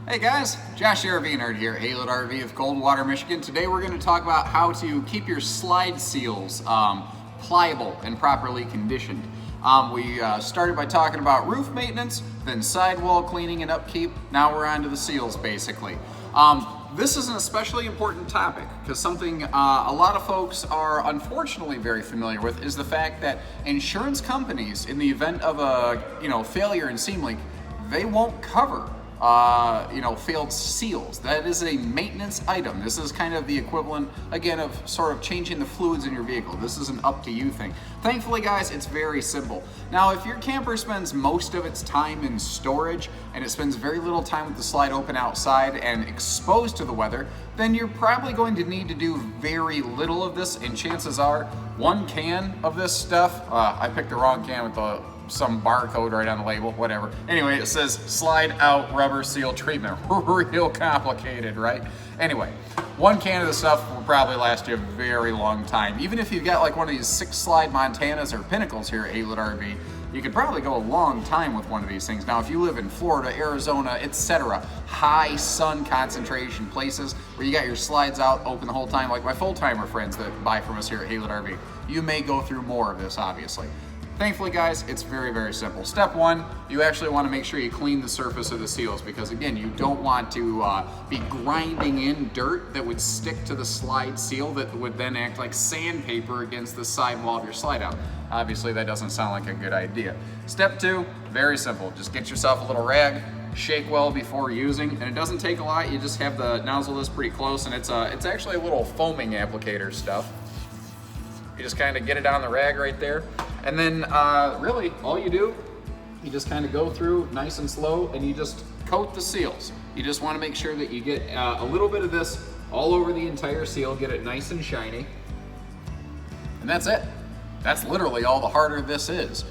Hey guys, Josh the RV Nerd here, Haylett RV of Coldwater, Michigan. Today we're going to talk about how to keep your slide seals pliable and properly conditioned. We started by talking about roof maintenance, then sidewall cleaning and upkeep. Now we're on to the seals basically. This is an especially important topic because something a lot of folks are unfortunately very familiar with is the fact that insurance companies, in the event of a failure in seam leak, they won't cover failed seals. That is a maintenance item. This is kind of the equivalent, again, of sort of changing the fluids in your vehicle. This is an up to you thing. Thankfully, guys, it's very simple. Now, if your camper spends most of its time in storage and it spends very little time with the slide open outside and exposed to the weather, then you're probably going to need to do very little of this, and chances are one can of this stuff, I picked the wrong can with some barcode right on the label, whatever. Anyway, it says slide out rubber seal treatment. Real complicated, right? Anyway, one can of this stuff will probably last you a very long time. Even if you've got like one of these 6-slide Montanas or Pinnacles here at Haylett RV, you could probably go a long time with one of these things. Now, if you live in Florida, Arizona, etc., high sun concentration places where you got your slides out open the whole time, like my full-timer friends that buy from us here at Haylett RV, you may go through more of this, obviously. Thankfully, guys, it's very, very simple. Step one, you actually want to make sure you clean the surface of the seals because, again, you don't want to be grinding in dirt that would stick to the slide seal that would then act like sandpaper against the sidewall of your slide out. Obviously, that doesn't sound like a good idea. Step two, very simple. Just get yourself a little rag, shake well before using, and it doesn't take a lot. You just have the nozzle this pretty close, and it's actually a little foaming applicator stuff. You just kind of get it on the rag right there. And then really all you do, you just kind of go through nice and slow and you just coat the seals. You just want to make sure that you get a little bit of this all over the entire seal, get it nice and shiny. And that's it. That's literally all the harder this is.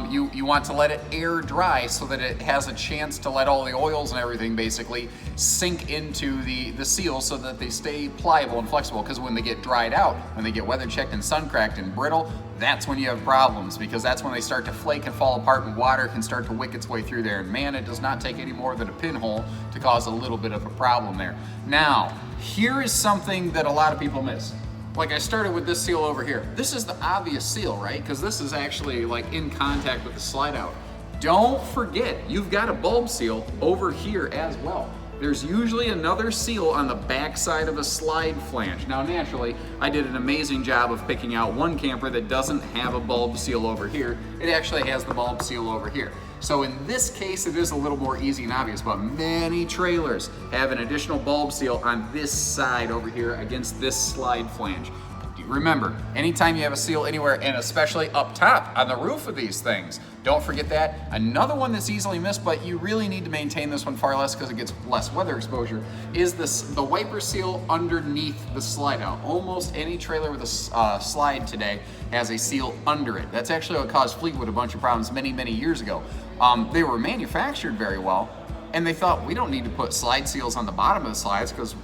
You want to let it air dry so that it has a chance to let all the oils and everything basically sink into the seals so that they stay pliable and flexible, because when they get dried out, when they get weather checked and sun cracked and brittle, that's when you have problems, because that's when they start to flake and fall apart and water can start to wick its way through there. And man, it does not take any more than a pinhole to cause a little bit of a problem there. Now, here is something that a lot of people miss. Like I started with this seal over here. This is the obvious seal, right? Because this is actually like in contact with the slide out. Don't forget, you've got a bulb seal over here as well. There's usually another seal on the back side of a slide flange. Now naturally, I did an amazing job of picking out one camper that doesn't have a bulb seal over here. It actually has the bulb seal over here. So in this case, it is a little more easy and obvious, but many trailers have an additional bulb seal on this side over here against this slide flange. Remember, anytime you have a seal anywhere, and especially up top on the roof of these things, don't forget that. Another one that's easily missed, but you really need to maintain this one far less because it gets less weather exposure, is the wiper seal underneath the slide out. Almost any trailer with a slide today has a seal under it. That's actually what caused Fleetwood a bunch of problems many, many years ago. They were manufactured very well, and they thought we don't need to put slide seals on the bottom of the slides because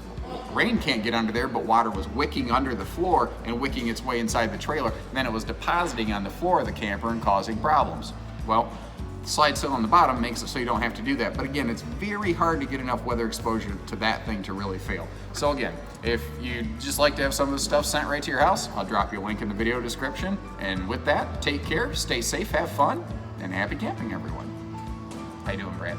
rain can't get under there, but water was wicking under the floor and wicking its way inside the trailer. And then it was depositing on the floor of the camper and causing problems. Well, the slide seal on the bottom makes it so you don't have to do that. But again, it's very hard to get enough weather exposure to that thing to really fail. So again, if you'd just like to have some of this stuff sent right to your house, I'll drop you a link in the video description. And with that, take care, stay safe, have fun, and happy camping, everyone. How you doing, Brad?